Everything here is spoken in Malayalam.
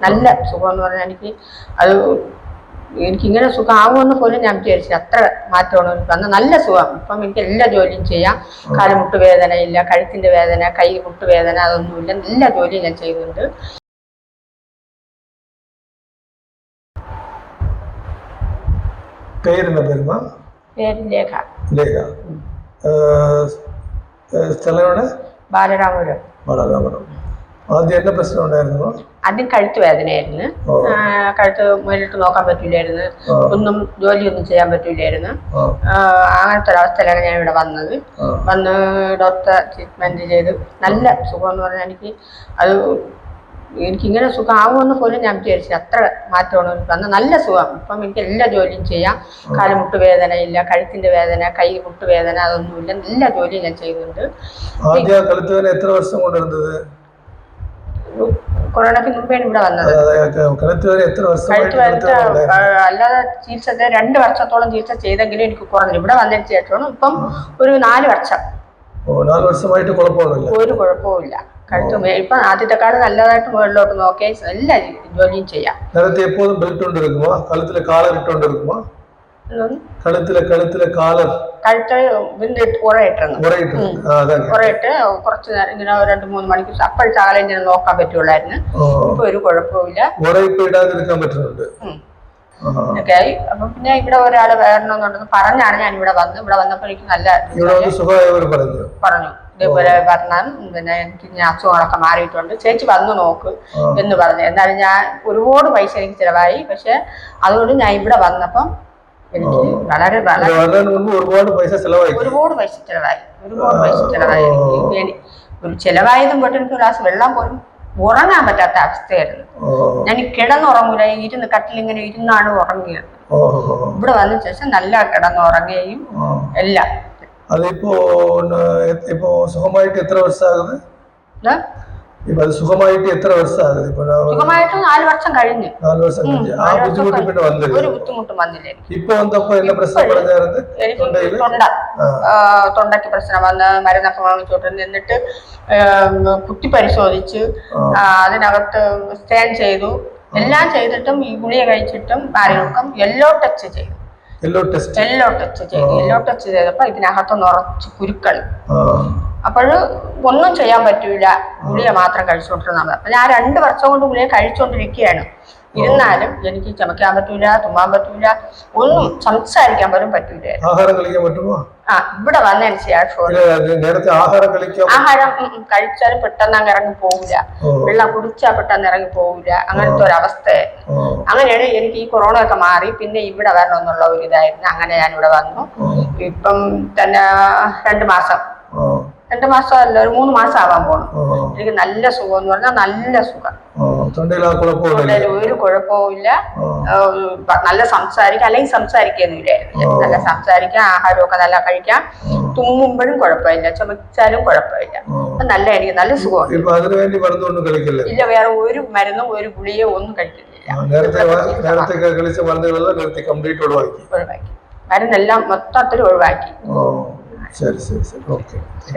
നല്ല സുഖം എന്ന് പറഞ്ഞാൽ എനിക്കിങ്ങനെ സുഖമാകുമെന്ന് പോലും ഞാൻ വിചാരിച്ചു. അത്ര മാറ്റമാണ് വന്ന് നല്ല സുഖം. ഇപ്പം എനിക്ക് എല്ലാ ജോലിയും ചെയ്യാം. കാലുമുട്ട് വേദനയില്ല, കഴുത്തിന്റെ വേദന, കൈ മുട്ട് വേദന അതൊന്നുമില്ല. എല്ലാ ജോലിയും ഞാൻ ചെയ്യുന്നുണ്ട്. പേര് ലേഖ. ബാലരാമപുരം. ആദ്യം എന്നെ പ്രശ്നം ഉണ്ടായിരുന്നു. ആദ്യം കഴുത്ത് വേദനയായിരുന്നു. കഴുത്ത് മുന്നിട്ട് നോക്കാൻ പറ്റില്ലായിരുന്നു. ഒന്നും ജോലിയൊന്നും ചെയ്യാൻ പറ്റില്ലായിരുന്നു. അങ്ങനത്തെ ഒരവസ്ഥയിലാണ് ഞാൻ ഇവിടെ വന്ന് ഡോക്ടർ ട്രീറ്റ്മെന്റ് ചെയ്ത് നല്ല സുഖം എന്ന് പറഞ്ഞാൽ എനിക്കിങ്ങനെ സുഖമാകുമെന്ന് പോലും ഞാൻ വിചാരിച്ചു. അത്ര മാറ്റമാണ് വന്ന് നല്ല സുഖം. ഇപ്പം എനിക്ക് എല്ലാ ജോലിയും ചെയ്യാം. കാലുമുട്ട് വേദനയില്ല, കഴുത്തിന്റെ വേദന, കൈ മുട്ട് വേദന അതൊന്നുമില്ല. എല്ലാ ജോലിയും ഞാൻ ചെയ്യുന്നുണ്ട്. കൊറോണയ്ക്ക് മുമ്പേ ഇവിടെ വന്നത്. അല്ലാതെ ചികിത്സ 2 വർഷത്തോളം ചികിത്സ ചെയ്തെങ്കിലും എനിക്ക് കുറഞ്ഞു. ഇവിടെ വന്നതിന് ശേഷമാണ് ഇപ്പം ഒരു 4 വർഷം. 4 വർഷമായിട്ട് ഒരു കുഴപ്പമില്ല. കഴുത്ത് ഇപ്പം ആദ്യത്തെക്കാട് നല്ലതായിട്ട് മുകളിലോട്ട് നോക്കി എല്ലാ ജോലിയും ചെയ്യാം. കുറേയിട്ട് കുറച്ച് നേരം ഇങ്ങനെ 2-3 മണിക്കൂർ അപ്പോഴത്തെ ആളെ ഇങ്ങനെ നോക്കാൻ പറ്റുള്ളായിരുന്നു. ഇപ്പൊ ഒരു കുഴപ്പമില്ല. ഒക്കെ ആയി. അപ്പൊ പിന്നെ ഇവിടെ ഒരാള് വരണമെന്നുണ്ടെന്ന് പറഞ്ഞാണ് ഞാൻ ഇവിടെ വന്നപ്പോ എനിക്ക് നല്ല പറഞ്ഞു. ഇതേപോലെ പറഞ്ഞാൽ പിന്നെ എനിക്ക് അസുഖങ്ങളൊക്കെ മാറിയിട്ടുണ്ട്, ചേച്ചി വന്നു നോക്ക് എന്ന് പറഞ്ഞു. എന്നാലും ഞാൻ ഒരുപാട് പൈസ എനിക്ക് ചിലവായി. പക്ഷെ അതുകൊണ്ട് ഞാൻ ഇവിടെ വന്നപ്പം എനിക്ക് വളരെ ഒരുപാട് പൈസ ചിലവായി. ഒരു ചിലവായതും തൊട്ട് എനിക്ക് ഗ്ലാസ് വെള്ളം പോലും ഉറങ്ങാൻ പറ്റാത്ത അവസ്ഥയായിരുന്നു. ഞാൻ കിടന്നുറങ്ങൂല, കട്ടിലിങ്ങനെ ഇരുന്നാണ് ഉറങ്ങിയത്. ഇവിടെ വന്ന ശേഷം നല്ല കിടന്നുറങ്ങുകയും എല്ലാം. സുഖമായിട്ട് എത്ര വർഷമാകുന്നത്? സുഖമായിട്ട് 4 വർഷം കഴിഞ്ഞു. ഒരു ബുദ്ധിമുട്ടും വന്നില്ല. തൊണ്ടയ്ക്ക് പ്രശ്നം വന്ന് മരുന്നൊക്കെ വാങ്ങിച്ചോട്ട് നിന്നിട്ട് കുത്തി പരിശോധിച്ച് അതിനകത്ത് സ്കാൻ ചെയ്തു. എല്ലാം ചെയ്തിട്ടും ഈ ഗുളിക കഴിച്ചിട്ടും ആരോഗ്യം യെല്ലോ ടച്ച് ചെയ്തു. യെല്ലോ ടച്ച് ചെയ്തപ്പോ ഇതിനകത്ത് നിറച്ച് കുരുക്കൾ. അപ്പോൾ ഒന്നും ചെയ്യാൻ പറ്റൂല, ഗുളിക മാത്രം കഴിച്ചുകൊണ്ടിരുന്നത്. അപ്പൊ ഞാൻ 2 വർഷം കൊണ്ട് ഗുളിക കഴിച്ചുകൊണ്ടിരിക്കുകയാണ്. ഇരുന്നാലും എനിക്ക് ചമയ്ക്കാൻ പറ്റൂല, തുമ്മാൻ പറ്റൂല, ഒന്നും സംസാരിക്കാൻ പോലും പറ്റൂല. ഇവിടെ വന്നതിന് ശേഷം ആഹാരം കഴിച്ചാലും പെട്ടെന്ന് അങ്ങ് ഇറങ്ങി പോവില്ല, വെള്ളം കുടിച്ചാൽ പെട്ടെന്ന് ഇറങ്ങി പോവില്ല. അങ്ങനത്തെ ഒരവസ്ഥയായിരുന്നു. അങ്ങനെയാണ് എനിക്ക് ഈ കൊറോണ ഒക്കെ മാറി പിന്നെ ഇവിടെ വരണമെന്നുള്ള ഒരു ഇതായിരുന്നു. അങ്ങനെ ഞാൻ ഇവിടെ വന്നു. ഇപ്പം തന്നെ 2 മാസം അല്ല, ഒരു 3 മാസം ആവാൻ പോകണം. എനിക്ക് നല്ല സുഖം എന്ന് പറഞ്ഞാൽ നല്ല സുഖം. ഒരു കുഴപ്പമില്ല. നല്ല സംസാരിക്കാം, അല്ലെങ്കിൽ സംസാരിക്കുന്നില്ലായിരുന്നു. നല്ല സംസാരിക്കാം, ആഹാരമൊക്കെ നല്ല കഴിക്കാം. തുമ്മുമ്പോഴും കുഴപ്പമില്ല, ചുമച്ചാലും കുഴപ്പമില്ല. നല്ല എനിക്ക് നല്ല സുഖം. ഇല്ല, വേറെ ഒരു മരുന്നും ഒരു ഗുളിയോ ഒന്നും കഴിക്കുന്നില്ല. ഒഴിവാക്കി, മരുന്നെല്ലാം മൊത്തത്തിൽ ഒഴിവാക്കി.